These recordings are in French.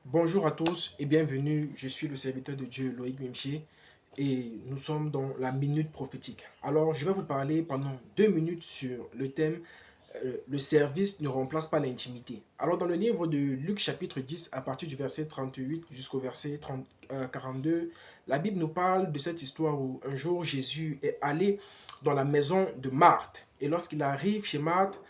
Bonjour à tous et bienvenue. Je suis le serviteur de Dieu Loïc Mimché et nous sommes dans la minute prophétique. Alors, je vais vous parler pendant 2 minutes sur le thème le service ne remplace pas l'intimité. Alors, dans le livre de Luc chapitre 10, à partir du verset 38 jusqu'au verset 42, la Bible nous parle de cette histoire où un jour Jésus est allé dans la maison de Marthe. Et lorsqu'il arrive chez Marthe,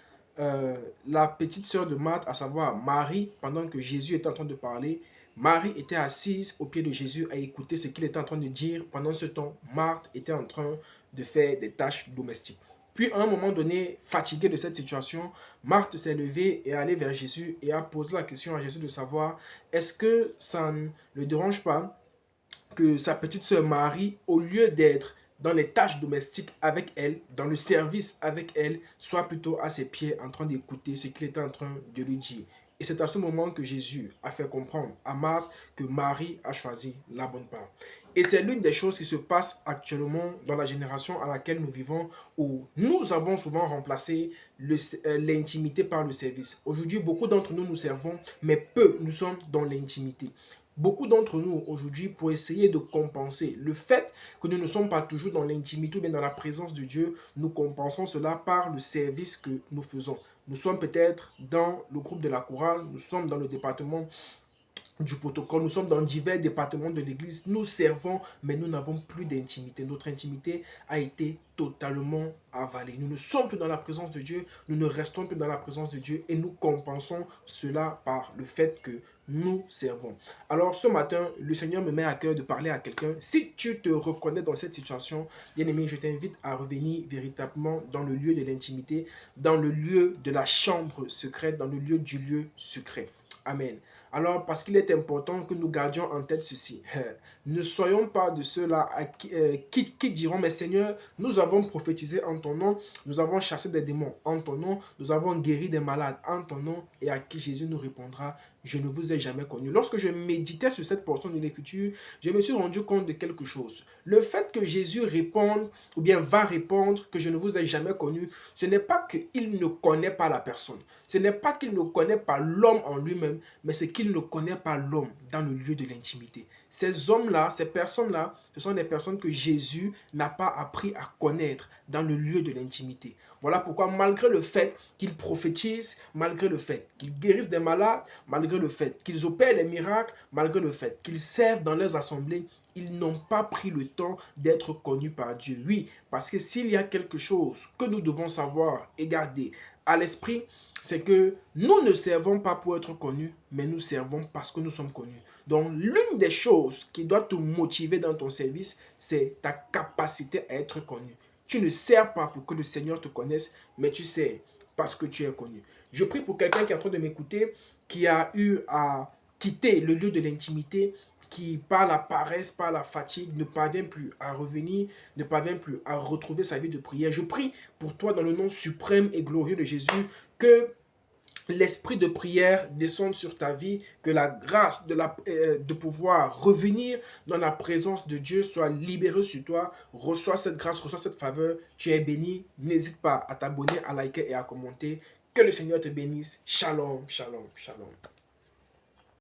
la petite sœur de Marthe, à savoir Marie, pendant que Jésus était en train de parler, Marie était assise au pied de Jésus à écouter ce qu'il était en train de dire. Pendant ce temps, Marthe était en train de faire des tâches domestiques. Puis, à un moment donné, fatiguée de cette situation, Marthe s'est levée et est allée vers Jésus et a posé la question à Jésus de savoir est-ce que ça ne le dérange pas que sa petite sœur Marie, au lieu d'être dans les tâches domestiques avec elle, dans le service avec elle, soit plutôt à ses pieds en train d'écouter ce qu'il était en train de lui dire. Et c'est à ce moment que Jésus a fait comprendre à Marthe que Marie a choisi la bonne part. Et c'est l'une des choses qui se passe actuellement dans la génération à laquelle nous vivons, où nous avons souvent remplacé l'intimité par le service. Aujourd'hui, beaucoup d'entre nous nous servons, mais peu nous sommes dans l'intimité. Beaucoup d'entre nous aujourd'hui, pour essayer de compenser le fait que nous ne sommes pas toujours dans l'intimité ou bien dans la présence de Dieu, nous compensons cela par le service que nous faisons. Nous sommes peut-être dans le groupe de la chorale, nous sommes dans le département du protocole, nous sommes dans divers départements de l'église, nous servons, mais nous n'avons plus d'intimité. Notre intimité a été totalement avalée. Nous ne sommes plus dans la présence de Dieu, nous ne restons plus dans la présence de Dieu et nous compensons cela par le fait que nous servons. Alors ce matin, le Seigneur me met à cœur de parler à quelqu'un. Si tu te reconnais dans cette situation, bien aimé, je t'invite à revenir véritablement dans le lieu de l'intimité, dans le lieu de la chambre secrète, dans le lieu du lieu secret. Amen. Alors, parce qu'il est important que nous gardions en tête ceci. Ne soyons pas de ceux-là qui diront, mais Seigneur, nous avons prophétisé en ton nom, nous avons chassé des démons en ton nom, nous avons guéri des malades en ton nom, et à qui Jésus nous répondra, je ne vous ai jamais connu. Lorsque je méditais sur cette portion de l'Écriture, je me suis rendu compte de quelque chose. Le fait que Jésus réponde, ou bien va répondre, que je ne vous ai jamais connu, ce n'est pas qu'il ne connaît pas la personne. Ce n'est pas qu'il ne connaît pas l'homme en lui-même, mais c'est qu'il ne connaît pas l'homme dans le lieu de l'intimité. Ces hommes-là, ces personnes-là, ce sont des personnes que Jésus n'a pas appris à connaître dans le lieu de l'intimité. Voilà pourquoi, malgré le fait qu'ils prophétisent, malgré le fait qu'ils guérissent des malades, malgré le fait qu'ils opèrent des miracles, malgré le fait qu'ils servent dans leurs assemblées, ils n'ont pas pris le temps d'être connus par Dieu. Oui, parce que s'il y a quelque chose que nous devons savoir et garder à l'esprit, c'est que nous ne servons pas pour être connus, mais nous servons parce que nous sommes connus. Donc, l'une des choses qui doit te motiver dans ton service, c'est ta capacité à être connu. Tu ne sers pas pour que le Seigneur te connaisse, mais tu sers parce que tu es connu. Je prie pour quelqu'un qui est en train de m'écouter, qui a eu à quitter le lieu de l'intimité, qui par la paresse, par la fatigue, ne parvient plus à revenir, ne parvient plus à retrouver sa vie de prière. Je prie pour toi dans le nom suprême et glorieux de Jésus, que l'esprit de prière descende sur ta vie, que la grâce de pouvoir revenir dans la présence de Dieu soit libérée sur toi. Reçois cette grâce, reçois cette faveur. Tu es béni. N'hésite pas à t'abonner, à liker et à commenter. Que le Seigneur te bénisse. Shalom, shalom, shalom.